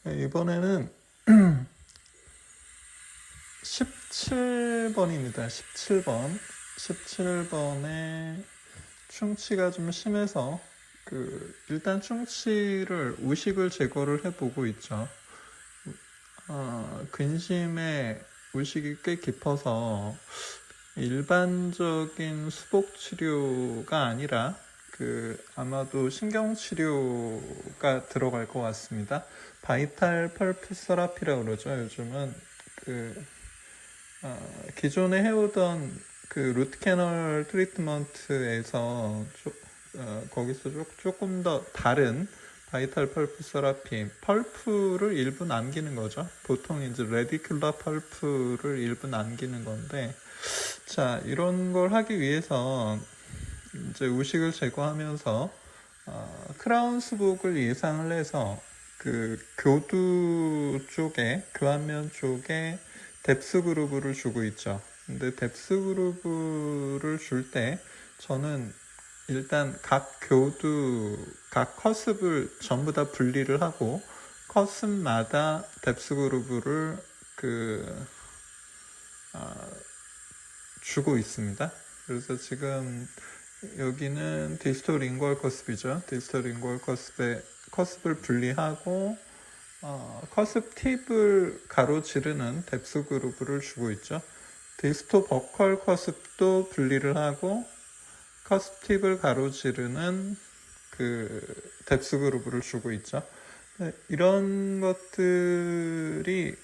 네, 이번에는 17번입니다. 17번. 17번에 충치가 좀 심해서 일단 충치를 우식을 제거를 해보고 있죠. 근심에 우식이 꽤 깊어서 일반적인 수복 치료가 아니라 아마도 신경 치료가 들어갈 것 같습니다. 바이탈 펄프 서라피라고 그러죠. 요즘은 기존에 해오던 루트 캐널 트리트먼트에서 거기서 조금 더 다른 바이탈 펄프 서라피, 펄프를 일부 남기는 거죠. 보통 이제 레디큘러 펄프를 일부 남기는 건데, 자, 이런 걸 하기 위해서 이제 우식을 제거하면서 크라운 수복을 예상을 해서 교두 쪽에, 교환면 쪽에 뎁스 그루브를 주고 있죠. 근데 뎁스 그루브를 줄 때 저는 일단 각 교두, 각 커습을 전부 다 분리를 하고 커습마다 뎁스 그루브를 주고 있습니다. 그래서 지금 여기는 디스토 링구얼 커습이죠. 디스토 링구얼 커습을 분리하고 커습 팁을 가로지르는 뎁스 그루브를 주고 있죠. 디스토 버컬 커습도 분리를 하고 커습 팁을 가로지르는 뎁스 그루브를 주고 있죠. 이런 것들이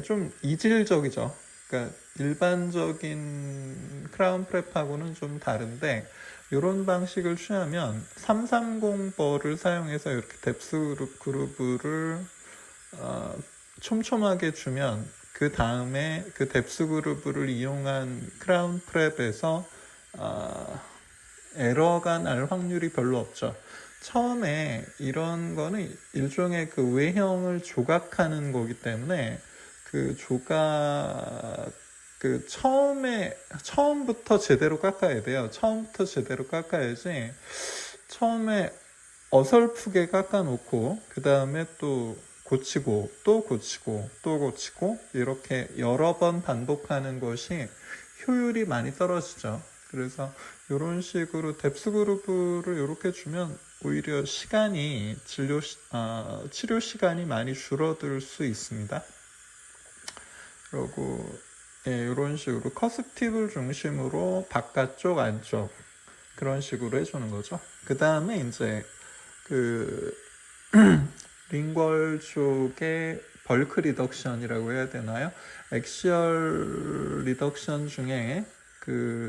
좀 이질적이죠. 그러니까 일반적인 크라운 프랩하고는 좀 다른데 이런 방식을 취하면 330버를 사용해서 이렇게 뎁스 그루브를 촘촘하게 주면 그 다음에 뎁스 그루브를 이용한 크라운 프랩에서 에러가 날 확률이 별로 없죠. 처음에 이런 거는 일종의 외형을 조각하는 거기 때문에 처음부터 제대로 깎아야 돼요. 처음부터 제대로 깎아야지. 처음에 어설프게 깎아놓고 그 다음에 또 고치고 또 고치고 또 고치고 이렇게 여러 번 반복하는 것이 효율이 많이 떨어지죠. 그래서 이런 식으로 뎁스 그루브를 이렇게 주면 오히려 치료 시간이 많이 줄어들 수 있습니다. 그리고 이런 식으로 커습 팁을 중심으로 바깥쪽 안쪽 그런 식으로 해주는 거죠. 그 다음에 이제 링궐 쪽의 벌크 리덕션이라고 해야 되나요? 엑시얼 리덕션 중에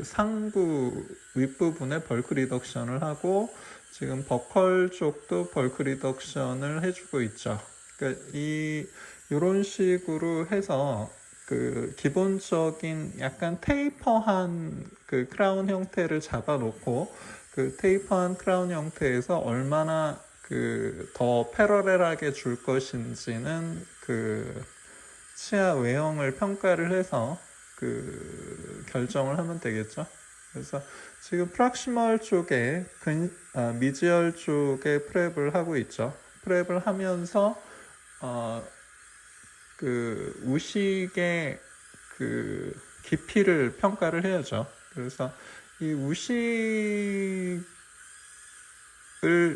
상부 윗부분에 벌크 리덕션을 하고 지금 버컬 쪽도 벌크 리덕션을 해주고 있죠. 그러니까 이런 식으로 해서 기본적인 약간 테이퍼한 크라운 형태를 잡아놓고 테이퍼한 크라운 형태에서 얼마나 더 패러렐하게 줄 것인지는 치아 외형을 평가를 해서 결정을 하면 되겠죠. 그래서 지금 프락시멀 쪽에 미지얼 쪽에 프랩을 하고 있죠. 프랩을 하면서 우식의 깊이를 평가를 해야죠. 그래서 이 우식을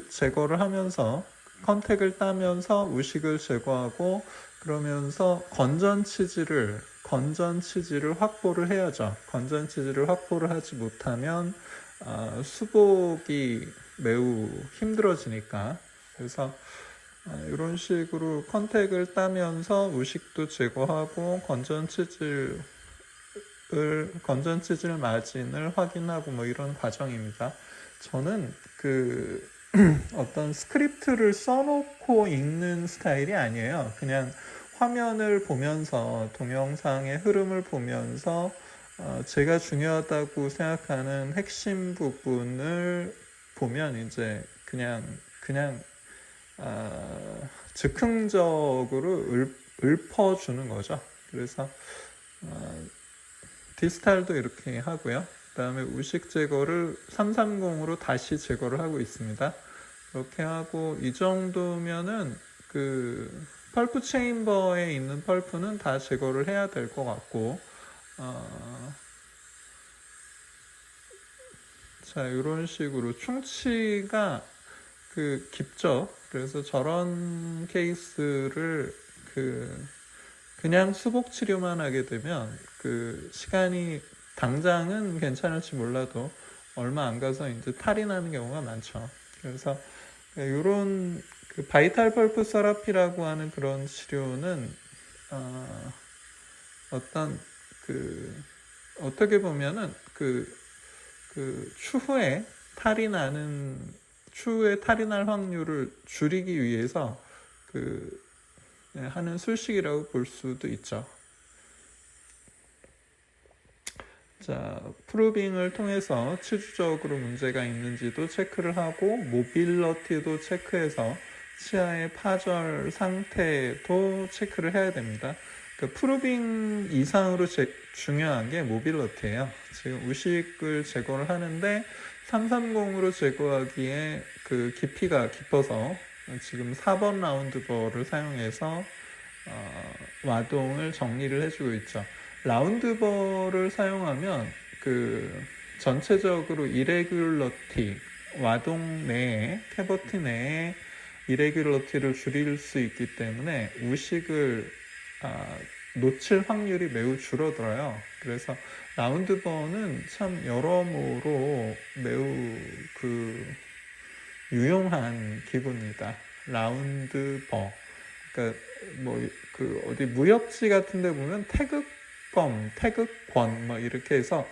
제거를 하면서 컨택을 따면서 우식을 제거하고 그러면서 건전 치질을 확보를 해야죠. 건전 치질을 확보를 하지 못하면 수복이 매우 힘들어지니까. 그래서 이런 식으로 컨택을 따면서 우식도 제거하고 건전 치질 마진을 확인하고 뭐 이런 과정입니다. 저는 어떤 스크립트를 써놓고 읽는 스타일이 아니에요. 그냥 화면을 보면서 동영상의 흐름을 보면서 제가 중요하다고 생각하는 핵심 부분을 보면 이제 그냥 즉흥적으로 읊어주는 거죠. 그래서 디스탈도 이렇게 하고요. 그 다음에 우식 제거를 330으로 다시 제거를 하고 있습니다. 그렇게 하고 이 정도면은 그 펄프 체인버에 있는 펄프는 다 제거를 해야 될 것 같고, 자, 이런 식으로 충치가 깊죠. 그래서 저런 케이스를 그냥 수복 치료만 하게 되면 시간이 당장은 괜찮을지 몰라도 얼마 안 가서 이제 탈이 나는 경우가 많죠. 그래서 이런 바이탈 펄프 세라피라고 하는 그런 치료는 어떤 어떻게 보면은 추후에 추후에 탈이 날 확률을 줄이기 위해서 하는 술식이라고 볼 수도 있죠. 자, 프로빙을 통해서 치주적으로 문제가 있는지도 체크를 하고 모빌러티도 체크해서 치아의 파절 상태도 체크를 해야 됩니다. 프로빙 이상으로 중요한 게 모빌러티예요. 지금 우식을 제거를 하는데 330으로 제거하기에 깊이가 깊어서 지금 4번 라운드버를 사용해서 와동을 정리를 해주고 있죠. 라운드버를 사용하면 전체적으로 이레귤러티, 와동 내에, 캐버티 내에 이레귤러티를 줄일 수 있기 때문에 우식을 놓칠 확률이 매우 줄어들어요. 그래서 라운드버는 참 여러모로 매우 유용한 기구입니다. 라운드버. 그러니까 어디 무협지 같은 데 보면 태극검, 태극권 이렇게 해서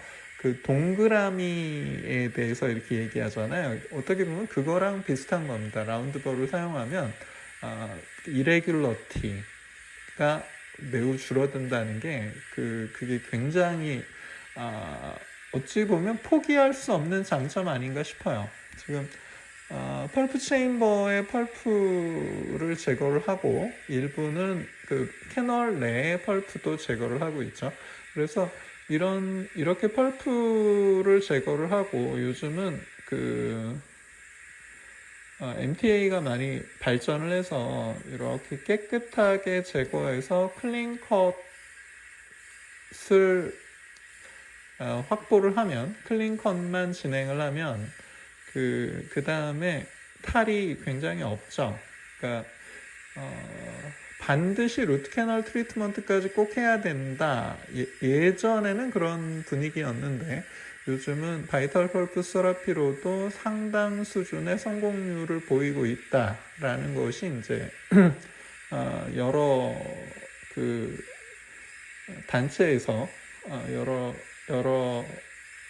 동그라미에 대해서 이렇게 얘기하잖아요. 어떻게 보면 그거랑 비슷한 겁니다. 라운드버를 사용하면 이레귤러티가 매우 줄어든다는 게 그게 굉장히 어찌 보면 포기할 수 없는 장점 아닌가 싶어요. 지금 펄프 체인버의 펄프를 제거를 하고 일부는 캐널 내의 펄프도 제거를 하고 있죠. 그래서 이렇게 펄프를 제거를 하고 요즘은 MTA가 많이 발전을 해서 이렇게 깨끗하게 제거해서 클린 컷을 확보를 하면, 클린 컷만 진행을 하면 그 다음에 탈이 굉장히 없죠. 그러니까 반드시 루트 캐널 트리트먼트까지 꼭 해야 된다. 예전에는 그런 분위기였는데 요즘은 바이탈 펄프 세라피로도 상당 수준의 성공률을 보이고 있다라는 것이 이제 여러 단체에서 여러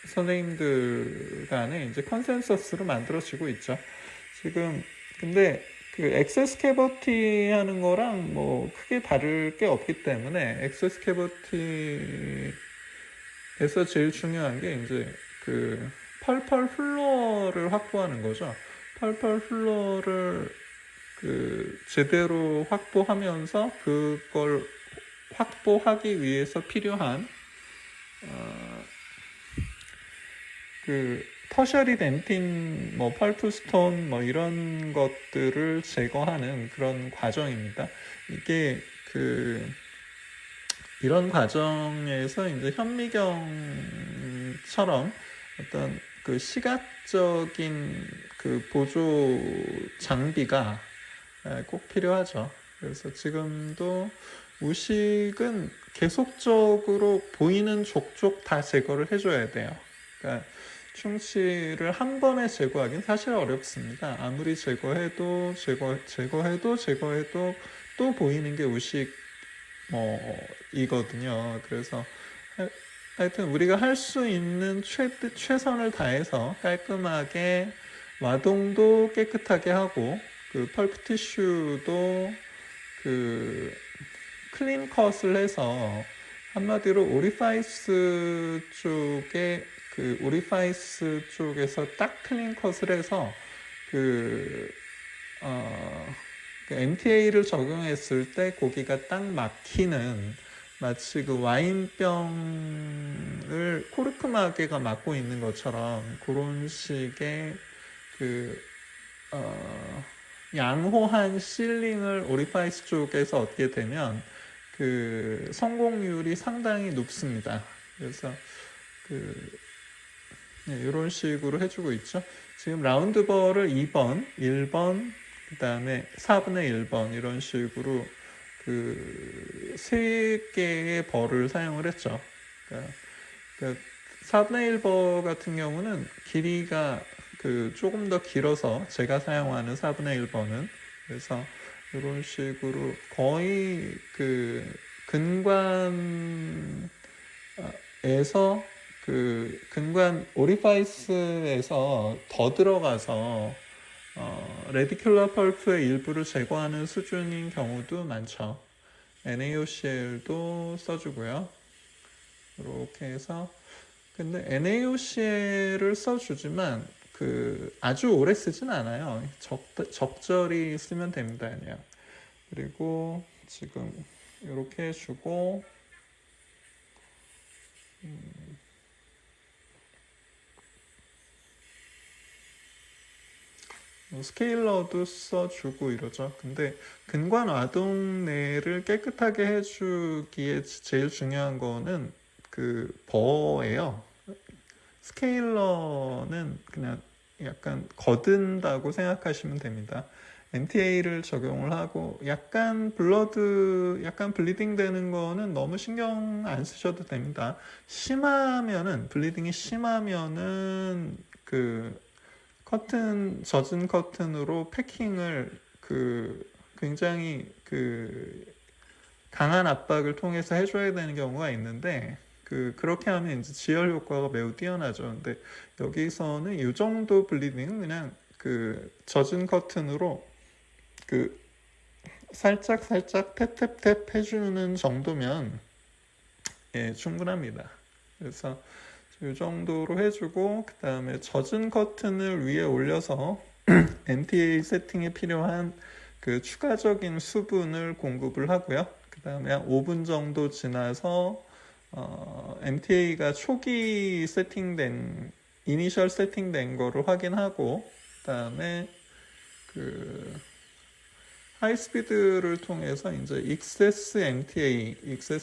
선생님들 간에 이제 컨센서스로 만들어지고 있죠. 지금 근데 액세스 캐버티 하는 거랑 크게 다를 게 없기 때문에 액세스 캐버티에서 제일 중요한 게 이제 펄펄 플로어를 확보하는 거죠. 펄펄 플로어를 제대로 확보하면서 그걸 확보하기 위해서 필요한 터셔리 덴틴, 펄프스톤, 이런 것들을 제거하는 그런 과정입니다. 이게 이런 과정에서 이제 현미경처럼 어떤 시각적인 보조 장비가 꼭 필요하죠. 그래서 지금도 우식은 계속적으로 보이는 족족 다 제거를 해줘야 돼요. 그러니까 충치를 한 번에 제거하기는 사실 어렵습니다. 아무리 제거해도 또 보이는 게 우식 이거든요. 그래서 하여튼 우리가 할 수 있는 최선을 다해서 깔끔하게 와동도 깨끗하게 하고 펄프 티슈도 클린 컷을 해서 한마디로 오리파이스 쪽에서 딱 클린 컷을 해서 MTA를 적용했을 때 고기가 딱 막히는, 마치 와인병을 코르크 마개가 막고 있는 것처럼 그런 식의 양호한 실링을 오리파이스 쪽에서 얻게 되면 그 성공률이 상당히 높습니다. 그래서 이런 식으로 해주고 있죠. 지금 라운드벌을 2번, 1번, 그 다음에 4분의 1번 이런 식으로 그 3개의 벌을 사용을 했죠. 그러니까 4분의 1버 같은 경우는 길이가 그 조금 더 길어서 제가 사용하는 4분의 1번은 그래서 이런 식으로 거의 그 근관에서 그 근관 오리파이스에서 더 들어가서 레디큘러 펄프의 일부를 제거하는 수준인 경우도 많죠. NaOCl도 써주고요. 이렇게 해서 근데 NaOCl을 써주지만 그 아주 오래 쓰진 않아요. 적절히 쓰면 됩니다. 그냥. 그리고 지금 이렇게 해주고 스케일러도 써주고 이러죠. 근데 근관 와동내를 깨끗하게 해주기에 제일 중요한 거는 그 버예요. 스케일러는 그냥 약간 거든다고 생각하시면 됩니다. MTA를 적용을 하고 약간 블리딩 되는 거는 너무 신경 안 쓰셔도 됩니다. 블리딩이 심하면은 그 젖은 커튼으로 패킹을 굉장히 강한 압박을 통해서 해줘야 되는 경우가 있는데 그렇게 하면 이제 지혈 효과가 매우 뛰어나죠. 근데 여기서는 이 정도 블리딩은 그냥 젖은 커튼으로 살짝 탭탭탭 해주는 정도면 충분합니다. 그래서 이 정도로 해주고 그 다음에 젖은 커튼을 위에 올려서 MTA 세팅에 필요한 추가적인 수분을 공급을 하고요. 그 다음에 한 5분 정도 지나서 MTA가 초기 이니셜 세팅된 거를 확인하고 그 다음에 하이스피드를 통해서 이제 익세스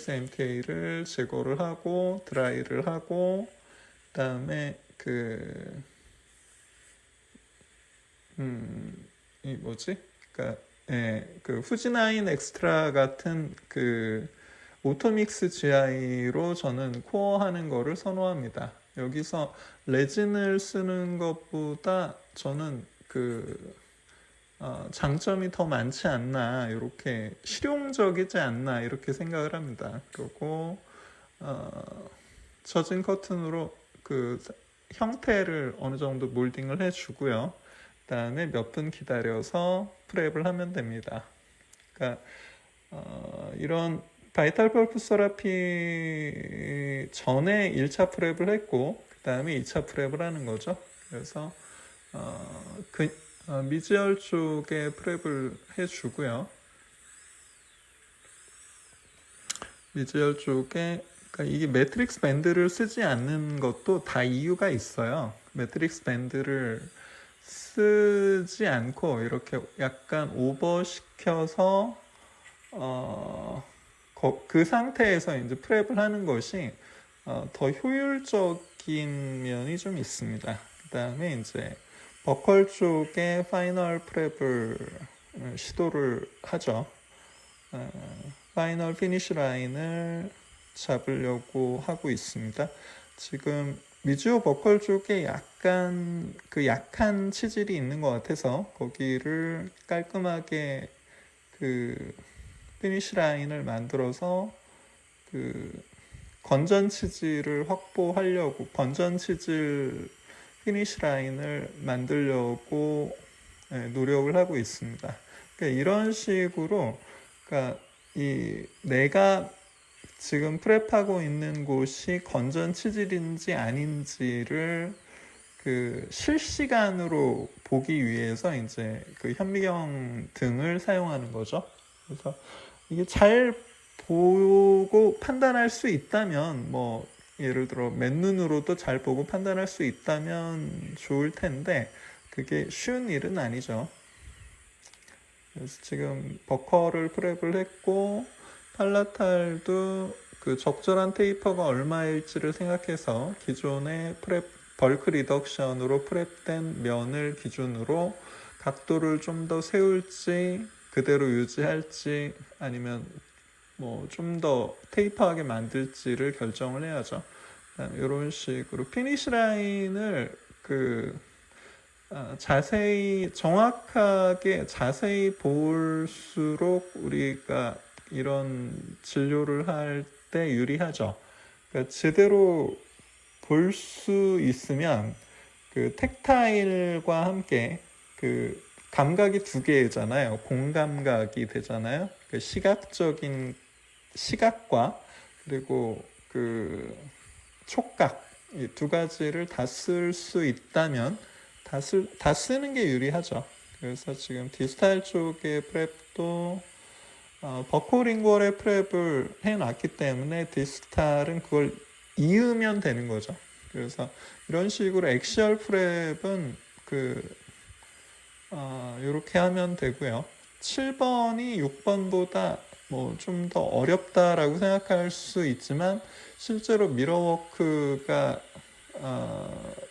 MTA를 제거를 하고 드라이를 하고 그다음에 후지나인 엑스트라 같은 오토믹스 GI로 저는 코어하는 거를 선호합니다. 여기서 레진을 쓰는 것보다 저는 장점이 더 많지 않나, 이렇게 실용적이지 않나 이렇게 생각을 합니다. 그리고 젖은 커튼으로 형태를 어느 정도 몰딩을 해주고요. 그 다음에 몇 분 기다려서 프랩을 하면 됩니다. 그러니까 이런 바이탈 펄프 세라피 전에 1차 프랩을 했고 그 다음에 2차 프랩을 하는 거죠. 그래서 미지혈 쪽에 프랩을 해주고요. 미지혈 쪽에 그러니까 이게 매트릭스 밴드를 쓰지 않는 것도 다 이유가 있어요. 매트릭스 밴드를 쓰지 않고 이렇게 약간 오버시켜서 그 상태에서 이제 프랩을 하는 것이 더 효율적인 면이 좀 있습니다. 그 다음에 이제 버컬 쪽에 파이널 프랩을 시도를 하죠. 파이널 피니쉬 라인을 잡으려고 하고 있습니다. 지금 미주오 버컬 쪽에 약간 약한 치질이 있는 것 같아서 거기를 깔끔하게 피니쉬 라인을 만들어서 건전 치질을 확보하려고 건전 치질 피니쉬 라인을 만들려고 노력을 하고 있습니다. 그러니까 이런 식으로 내가 지금 프랩하고 있는 곳이 건전 치질인지 아닌지를 실시간으로 보기 위해서 이제 현미경 등을 사용하는 거죠. 그래서 이게 잘 보고 판단할 수 있다면 예를 들어 맨눈으로도 잘 보고 판단할 수 있다면 좋을 텐데 그게 쉬운 일은 아니죠. 그래서 지금 버커를 프랩을 했고 팔라탈도 그 적절한 테이퍼가 얼마일지를 생각해서 기존의 프랩 벌크 리덕션으로 프랩된 면을 기준으로 각도를 좀 더 세울지 그대로 유지할지 아니면 뭐 좀 더 테이퍼하게 만들지를 결정을 해야죠. 이런 식으로 피니시 라인을 자세히 정확하게 자세히 볼수록 우리가 이런 진료를 할 때 유리하죠. 그러니까 제대로 볼 수 있으면 그 텍타일과 함께 그 감각이 두 개잖아요. 공감각이 되잖아요. 그 시각적인 시각과 그리고 그 촉각 이 두 가지를 다 쓸 수 있다면 다 쓰는 게 유리하죠. 그래서 지금 디스탈 쪽의 프랩도 버코링골의 프랩을 해놨기 때문에 디스탈은 그걸 이으면 되는 거죠. 그래서 이런 식으로 엑시얼 프랩은 이렇게 하면 되고요. 7번이 6번보다 뭐 좀 더 어렵다라고 생각할 수 있지만 실제로 미러워크가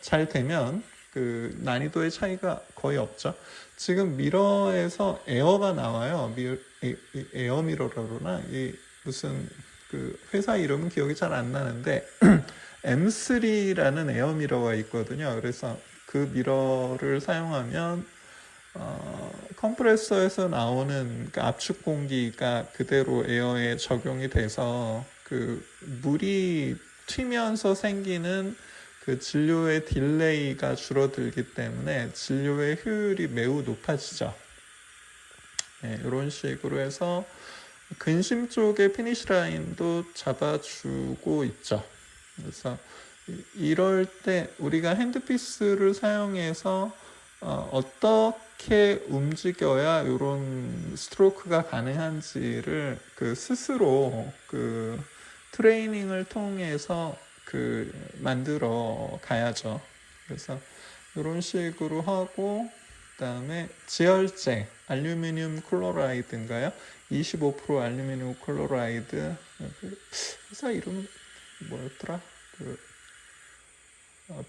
잘 되면 그 난이도의 차이가 거의 없죠. 지금 미러에서 에어가 나와요. 에어 미러라 그러나 이 무슨 그 회사 이름은 기억이 잘 안 나는데 M3라는 에어 미러가 있거든요. 그래서 그 미러를 사용하면 컴프레서에서 나오는 그 압축 공기가 그대로 에어에 적용이 돼서 그 물이 튀면서 생기는 그 진료의 딜레이가 줄어들기 때문에 진료의 효율이 매우 높아지죠. 네, 이런 식으로 해서 근심 쪽의 피니시 라인도 잡아주고 있죠. 그래서 이럴 때 우리가 핸드피스를 사용해서 어떻게 움직여야 이런 스트로크가 가능한지를 그 스스로 그 트레이닝을 통해서 그 만들어 가야죠. 그래서 이런 식으로 하고 그다음에 지열제 알루미늄 클로라이드인가요? 25% 알루미늄 클로라이드 회사 이름 뭐였더라?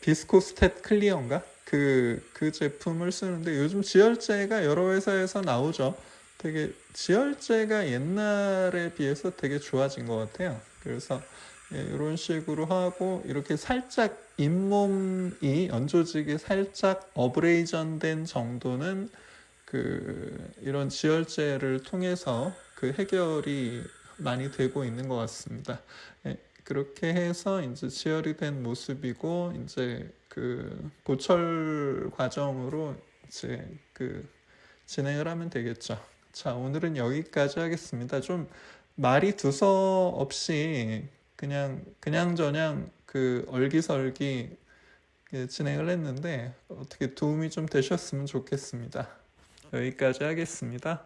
비스코스텟 클리어인가? 그 제품을 쓰는데 요즘 지열제가 여러 회사에서 나오죠. 되게 지열제가 옛날에 비해서 되게 좋아진 것 같아요. 그래서 이런 식으로 하고 이렇게 살짝 잇몸이 연조직이 살짝 어브레이전 된 정도는 이런 지열제를 통해서 그 해결이 많이 되고 있는 것 같습니다. 그렇게 해서 이제 지혈이 된 모습이고 이제 그 보철 과정으로 이제 진행을 하면 되겠죠. 자, 오늘은 여기까지 하겠습니다. 좀 말이 두서 없이 그냥저냥 얼기설기 진행을 했는데 어떻게 도움이 좀 되셨으면 좋겠습니다. 여기까지 하겠습니다.